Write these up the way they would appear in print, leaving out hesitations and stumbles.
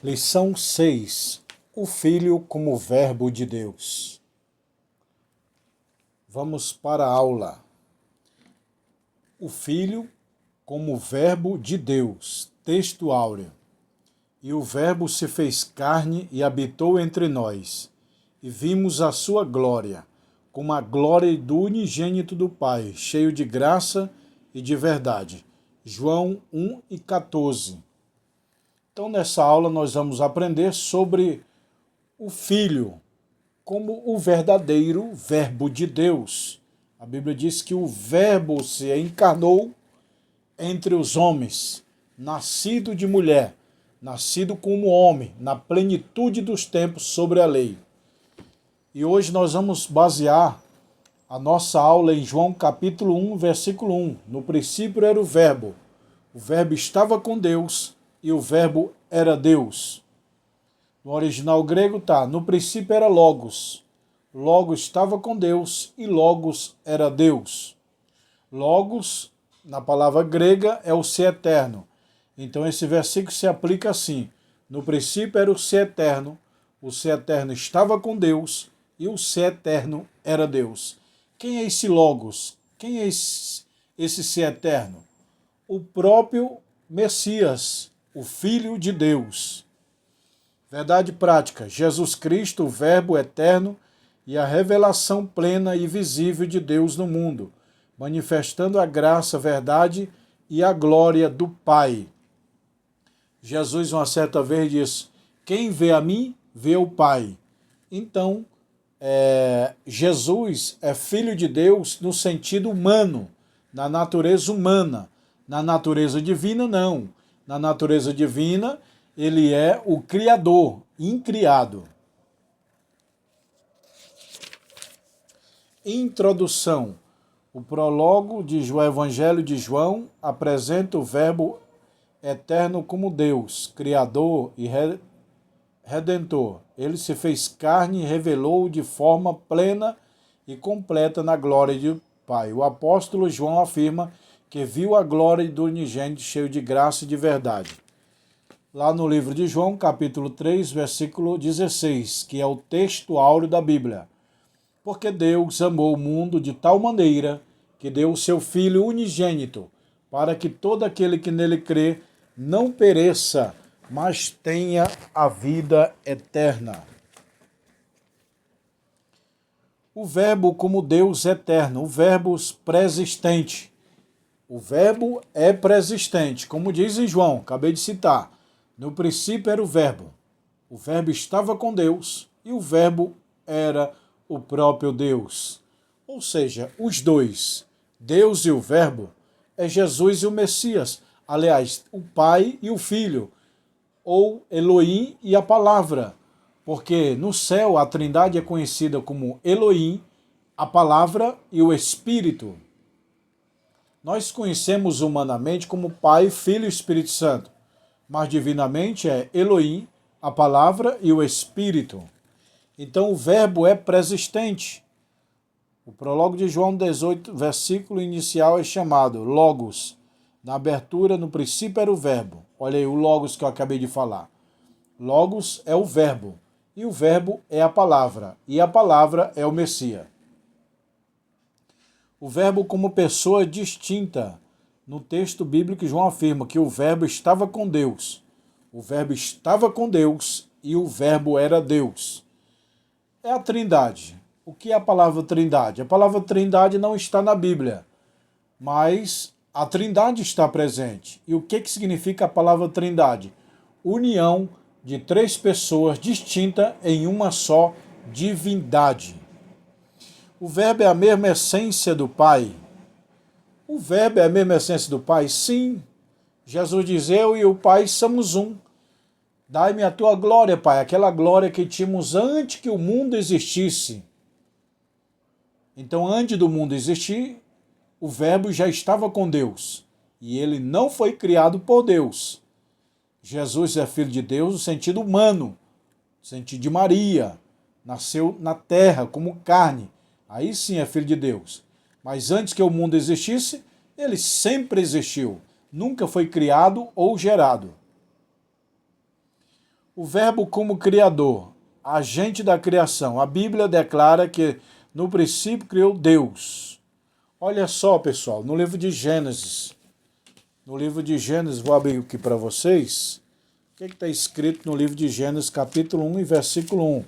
Lição 6. O Filho como Verbo de Deus. Vamos para a aula. O Filho como Verbo de Deus. Texto áureo. E o Verbo se fez carne e habitou entre nós, e vimos a sua glória, como a glória do unigênito do Pai, cheio de graça e de verdade. João 1:14. Então, nessa aula, nós vamos aprender sobre o Filho como o verdadeiro Verbo de Deus. A Bíblia diz que o Verbo se encarnou entre os homens, nascido de mulher, nascido como homem, na plenitude dos tempos sobre a lei. E hoje nós vamos basear a nossa aula em João capítulo 1, versículo 1. No princípio era o Verbo estava com Deus e o Verbo era Deus. No original grego está, no princípio era Logos. Logos estava com Deus e Logos era Deus. Logos, na palavra grega, é o ser eterno. Então esse versículo se aplica assim. No princípio era o ser eterno estava com Deus e o ser eterno era Deus. Quem é esse Logos? Quem é esse ser eterno? O próprio Messias, o Filho de Deus. Verdade prática, Jesus Cristo, o Verbo eterno e a revelação plena e visível de Deus no mundo, manifestando a graça, a verdade e a glória do Pai. Jesus, uma certa vez, disse, quem vê a mim, vê o Pai. Então, Jesus é Filho de Deus no sentido humano, na natureza humana. Na natureza divina, não. Na natureza divina, ele é o Criador, incriado. Introdução. O prólogo o Evangelho de João apresenta o Verbo eterno como Deus, Criador e Redentor. Ele se fez carne e revelou de forma plena e completa na glória do Pai. O apóstolo João afirma que viu a glória do unigênito cheio de graça e de verdade. Lá no livro de João, capítulo 3, versículo 16, que é o texto áureo da Bíblia. Porque Deus amou o mundo de tal maneira que deu o seu Filho unigênito, para que todo aquele que nele crê não pereça, mas tenha a vida eterna. O Verbo como Deus eterno, o Verbo pré-existente. O Verbo é pré-existente, como diz em João, acabei de citar. No princípio era o Verbo estava com Deus e o Verbo era o próprio Deus. Ou seja, os dois, Deus e o Verbo, é Jesus e o Messias. Aliás, o Pai e o Filho, ou Elohim e a Palavra. Porque no céu a Trindade é conhecida como Elohim, a Palavra e o Espírito. Nós conhecemos humanamente como Pai, Filho e Espírito Santo, mas divinamente é Elohim, a Palavra e o Espírito. Então o Verbo é pré-existente. O prólogo de João 18, versículo inicial é chamado Logos. Na abertura, no princípio era o Verbo. Olha aí o Logos que eu acabei de falar. Logos é o Verbo, e o Verbo é a Palavra, e a Palavra é o Messias. O Verbo como pessoa distinta. No texto bíblico, João afirma que o Verbo estava com Deus. O Verbo estava com Deus e o Verbo era Deus. É a Trindade. O que é a palavra Trindade? A palavra Trindade não está na Bíblia, mas a Trindade está presente. E o que significa a palavra Trindade? União de três pessoas distintas em uma só divindade. O Verbo é a mesma essência do Pai. O Verbo é a mesma essência do Pai? Sim. Jesus diz, eu e o Pai somos um. Dai-me a tua glória, Pai, aquela glória que tínhamos antes que o mundo existisse. Então, antes do mundo existir, o Verbo já estava com Deus. E ele não foi criado por Deus. Jesus é filho de Deus no sentido humano, no sentido de Maria. Nasceu na terra como carne. Aí sim é filho de Deus. Mas antes que o mundo existisse, ele sempre existiu. Nunca foi criado ou gerado. O Verbo como Criador, agente da criação. A Bíblia declara que no princípio criou Deus. Olha só, pessoal, no livro de Gênesis. No livro de Gênesis, vou abrir aqui para vocês. O que está escrito no livro de Gênesis, capítulo 1 e versículo 1.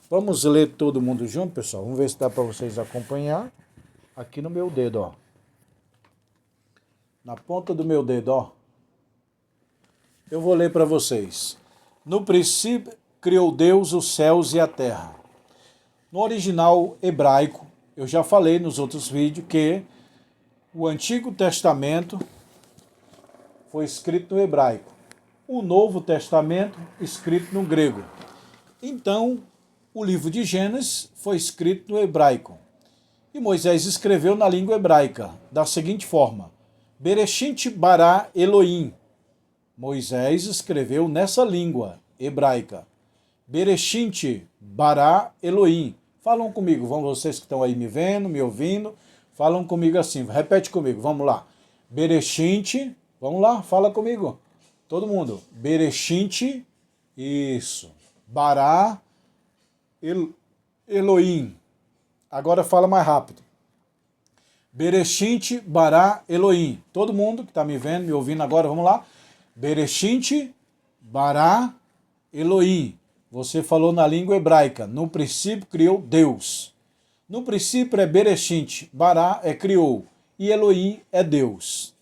Vamos ler todo mundo junto, pessoal? Vamos ver se dá para vocês acompanhar. Aqui no meu dedo, ó. Na ponta do meu dedo, ó. Eu vou ler para vocês. No princípio, criou Deus os céus e a terra. No original hebraico, eu já falei nos outros vídeos que o Antigo Testamento foi escrito no hebraico. O Novo Testamento, escrito no grego. Então, o livro de Gênesis foi escrito no hebraico. E Moisés escreveu na língua hebraica, da seguinte forma: Bereshit bara Elohim. Moisés escreveu nessa língua hebraica. Bereshit bara Elohim. Falam comigo, vão vocês que estão aí me vendo, me ouvindo, falam comigo assim, repete comigo, vamos lá. Bereshit, vamos lá, fala comigo. Todo mundo. Bereshit, isso. Bara Elohim. Agora fala mais rápido. Bereshit bara Elohim. Todo mundo que está me vendo, me ouvindo agora, vamos lá. Bereshit bara Elohim. Você falou na língua hebraica. No princípio criou Deus. No princípio é Bereshit. Bara é criou. E Elohim é Deus.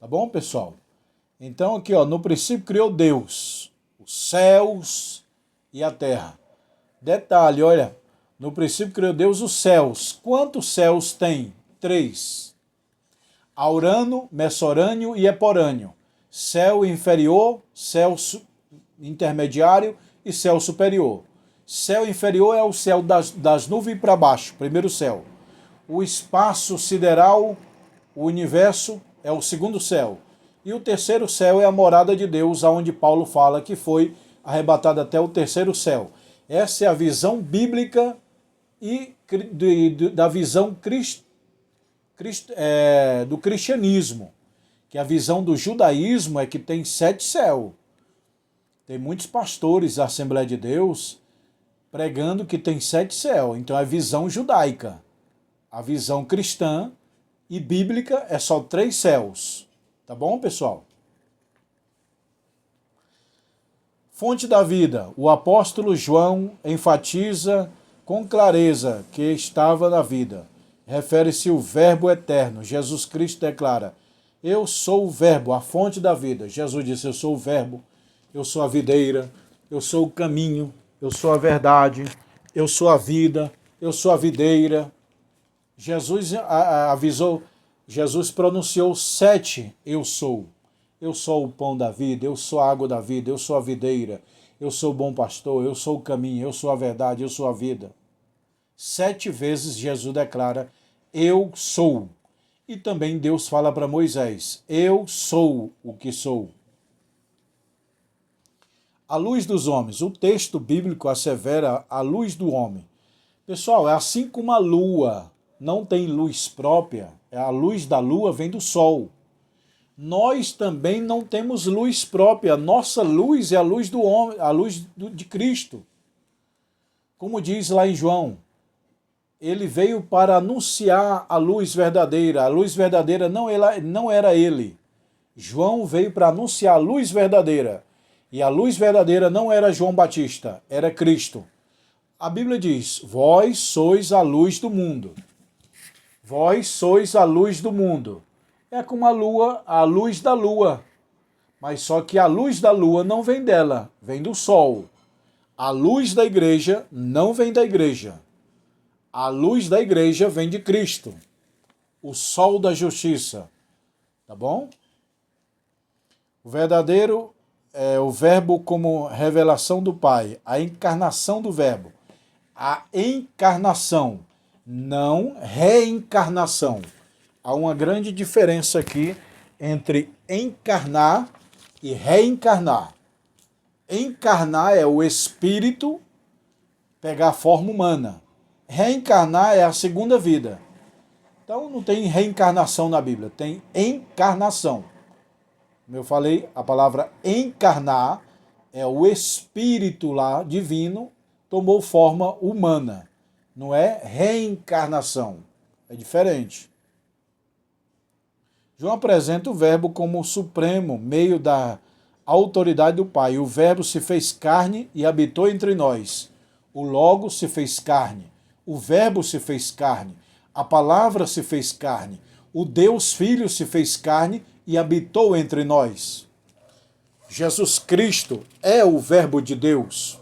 Tá bom, pessoal? Então aqui, ó, no princípio criou Deus. Os céus e a terra. Detalhe, olha. No princípio criou Deus os céus. Quantos céus tem? 3. Aurano, Messorâneo e Eporâneo. Céu inferior, céu intermediário e céu superior. Céu inferior é o céu das nuvens para baixo, primeiro céu. O espaço sideral, o universo, é o segundo céu. E o terceiro céu é a morada de Deus, aonde Paulo fala que foi arrebatado até o terceiro céu. Essa é a visão bíblica e da visão do cristianismo. Que a visão do judaísmo é que tem 7 céus. Tem muitos pastores da Assembleia de Deus pregando que tem 7 céus. Então é a visão judaica. A visão cristã e bíblica é só 3 céus. Tá bom, pessoal? Fonte da vida. O apóstolo João enfatiza com clareza que estava na vida. Refere-se ao Verbo eterno. Jesus Cristo declara: eu sou o Verbo, a fonte da vida. Jesus disse: eu sou o Verbo, eu sou a videira, eu sou o caminho, eu sou a verdade, eu sou a vida, eu sou a videira. Jesus avisou, Jesus pronunciou 7 eu sou. Eu sou o pão da vida, eu sou a água da vida, eu sou a videira, eu sou o bom pastor, eu sou o caminho, eu sou a verdade, eu sou a vida. 7 vezes Jesus declara: eu sou. E também Deus fala para Moisés: eu sou o que sou. A luz dos homens. O texto bíblico assevera a luz do homem. Pessoal, é assim como a lua não tem luz própria, a luz da lua vem do sol. Nós também não temos luz própria. Nossa luz é a luz do homem, a luz de Cristo. Como diz lá em João, ele veio para anunciar a luz verdadeira. A luz verdadeira não era ele. João veio para anunciar a luz verdadeira. E a luz verdadeira não era João Batista, era Cristo. A Bíblia diz: vós sois a luz do mundo. Vós sois a luz do mundo. É como a lua, a luz da lua. Mas só que a luz da lua não vem dela, vem do sol. A luz da igreja não vem da igreja. A luz da igreja vem de Cristo. O sol da justiça. Tá bom? O verdadeiro é o Verbo como revelação do Pai. A encarnação do Verbo. A encarnação, não reencarnação. Há uma grande diferença aqui entre encarnar e reencarnar. Encarnar é o espírito pegar a forma humana. Reencarnar é a segunda vida. Então não tem reencarnação na Bíblia, tem encarnação. Como eu falei, a palavra encarnar é o Espírito lá divino, tomou forma humana. Não é reencarnação. É diferente. João apresenta o Verbo como o supremo meio da autoridade do Pai. O Verbo se fez carne e habitou entre nós. O Logo se fez carne. O Verbo se fez carne. A Palavra se fez carne. O Deus Filho se fez carne e habitou entre nós. Jesus Cristo é o Verbo de Deus.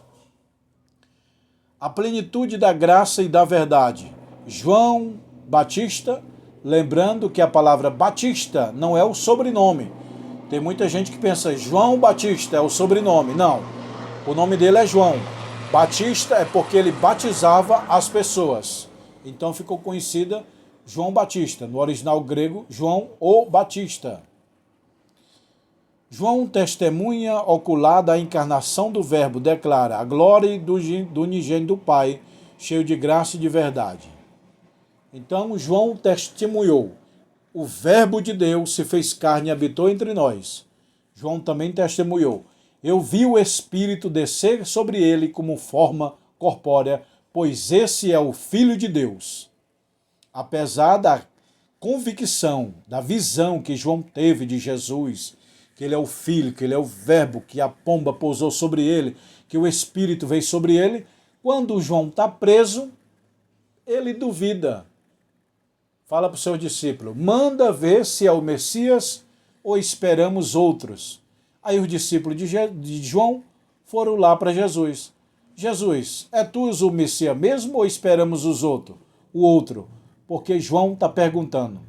A plenitude da graça e da verdade. João Batista, lembrando que a palavra Batista não é o sobrenome. Tem muita gente que pensa João Batista é o sobrenome. Não, o nome dele é João. Batista é porque ele batizava as pessoas. Então ficou conhecida João Batista, no original grego, João o Batista. João, testemunha ocular da encarnação do Verbo, declara a glória do unigênito do Pai, cheio de graça e de verdade. Então, João testemunhou. O Verbo de Deus se fez carne e habitou entre nós. João também testemunhou. Eu vi o Espírito descer sobre ele como forma corpórea, pois esse é o Filho de Deus. Apesar da convicção, da visão que João teve de Jesus, que ele é o Filho, que ele é o Verbo, que a pomba pousou sobre ele, que o Espírito veio sobre ele, quando João está preso, ele duvida. Fala para o seu discípulo, manda ver se é o Messias ou esperamos outros. Aí os discípulos de João foram lá para Jesus. Jesus, é tu o Messias mesmo ou esperamos o outro? Porque João está perguntando.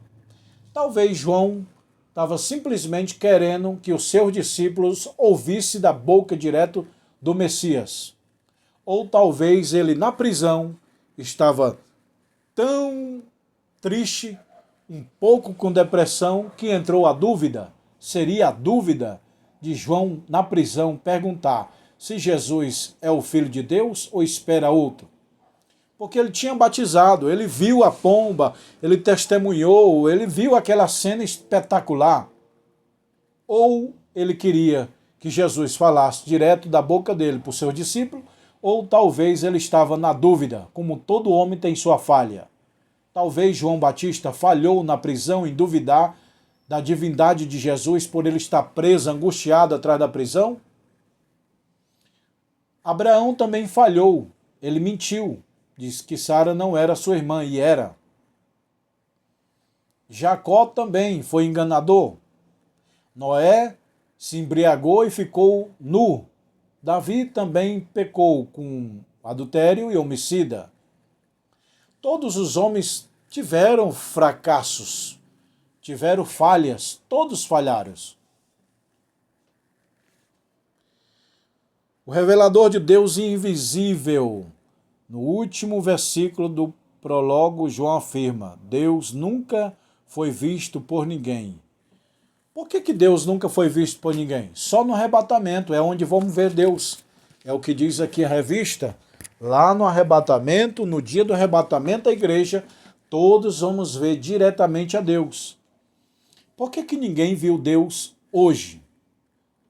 Talvez João estava simplesmente querendo que os seus discípulos ouvissem da boca direto do Messias. Ou talvez ele na prisão estava tão triste, um pouco com depressão, que entrou a dúvida. Seria a dúvida de João na prisão perguntar se Jesus é o Filho de Deus ou espera outro. Porque ele tinha batizado, ele viu a pomba, ele testemunhou, ele viu aquela cena espetacular. Ou ele queria que Jesus falasse direto da boca dele para o seu discípulo, ou talvez ele estava na dúvida, como todo homem tem sua falha. Talvez João Batista falhou na prisão em duvidar da divindade de Jesus por ele estar preso, angustiado atrás da prisão. Abraão também falhou, ele mentiu. Disse que Sara não era sua irmã, e era. Jacó também foi enganador. Noé se embriagou e ficou nu. Davi também pecou com adultério e homicida. Todos os homens tiveram fracassos, tiveram falhas, todos falharam. O revelador de Deus invisível. No último versículo do prólogo, João afirma, Deus nunca foi visto por ninguém. Por que Deus nunca foi visto por ninguém? Só no arrebatamento, é onde vamos ver Deus. É o que diz aqui a revista. Lá no arrebatamento, no dia do arrebatamento da igreja, todos vamos ver diretamente a Deus. Por que ninguém viu Deus hoje?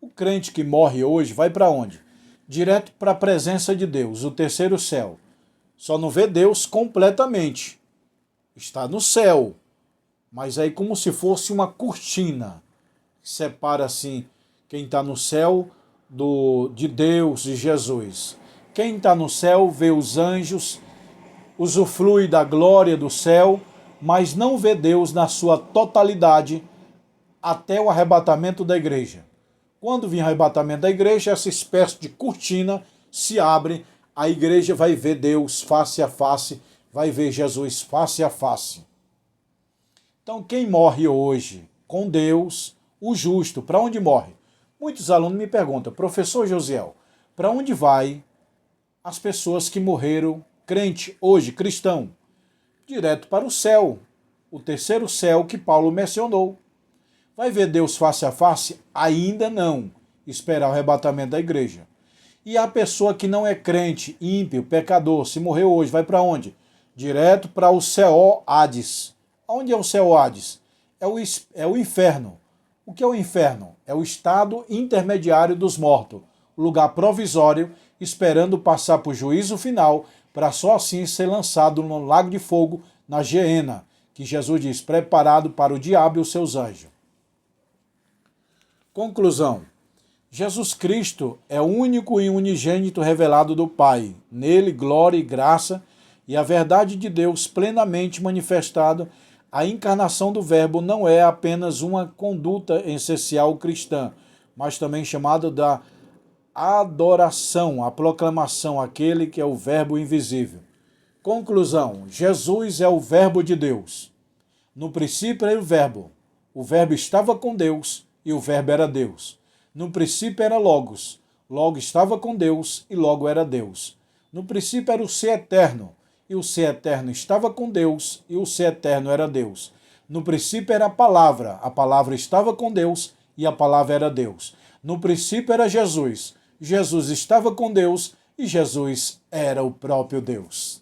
O crente que morre hoje vai para onde? Direto para a presença de Deus, o terceiro céu. Só não vê Deus completamente. Está no céu. Mas aí como se fosse uma cortina. Separa assim quem está no céu de Deus e Jesus. Quem está no céu vê os anjos, usufrui da glória do céu, mas não vê Deus na sua totalidade até o arrebatamento da igreja. Quando vir o arrebatamento da igreja, essa espécie de cortina se abre, a igreja vai ver Deus face a face, vai ver Jesus face a face. Então, quem morre hoje com Deus, o justo, para onde morre? Muitos alunos me perguntam, professor Josiel, para onde vai as pessoas que morreram crente hoje, cristão? Direto para o céu, o terceiro céu que Paulo mencionou. Vai ver Deus face a face? Ainda não. Esperar o arrebatamento da igreja. E a pessoa que não é crente, ímpio, pecador, se morreu hoje, vai para onde? Direto para o Seol Hades. Onde é o Seol Hades? É o inferno. O que é o inferno? É o estado intermediário dos mortos. lugar provisório, esperando passar por juízo final, para só assim ser lançado no lago de fogo, na Geena, que Jesus diz, preparado para o diabo e os seus anjos. Conclusão. Jesus Cristo é o único e unigênito revelado do Pai. Nele, glória e graça e a verdade de Deus plenamente manifestado. A encarnação do Verbo não é apenas uma conduta essencial cristã, mas também chamada da adoração, a proclamação, aquele que é o Verbo invisível. Conclusão. Jesus é o Verbo de Deus. No princípio era o Verbo. O Verbo estava com Deus e o Verbo era Deus. No princípio era Logos. Logo estava com Deus e logo era Deus. No princípio era o Ser eterno. E o Ser eterno estava com Deus e o Ser eterno era Deus. No princípio era a palavra estava com Deus e a palavra era Deus. No princípio era Jesus. Jesus estava com Deus e Jesus era o próprio Deus.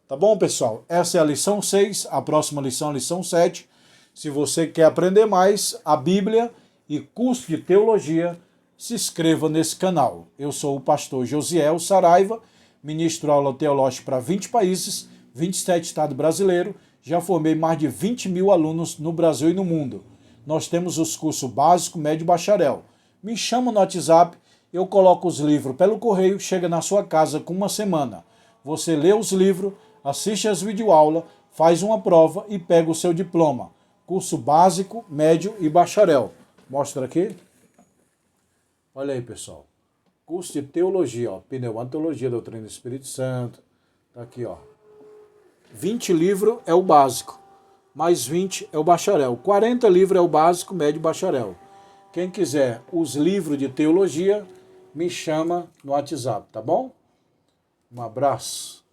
Tá bom, pessoal? Essa é a lição 6, a próxima lição é a lição 7. Se você quer aprender mais a Bíblia e curso de teologia, se inscreva nesse canal. Eu sou o pastor Josiel Saraiva, ministro aula teológica para 20 países, 27 estados brasileiros, já formei mais de 20 mil alunos no Brasil e no mundo. Nós temos os cursos básico, médio e bacharel. Me chama no WhatsApp, eu coloco os livros pelo correio, chega na sua casa com uma semana. Você lê os livros, assiste as videoaulas, faz uma prova e pega o seu diploma. Curso básico, médio e bacharel. Mostra aqui. Olha aí, pessoal. Curso de teologia, ó. Pneumatologia, doutrina do Espírito Santo. Tá aqui, ó. 20 livros é o básico. Mais 20 é o bacharel. 40 livros é o básico, médio e bacharel. Quem quiser os livros de teologia, me chama no WhatsApp, tá bom? Um abraço.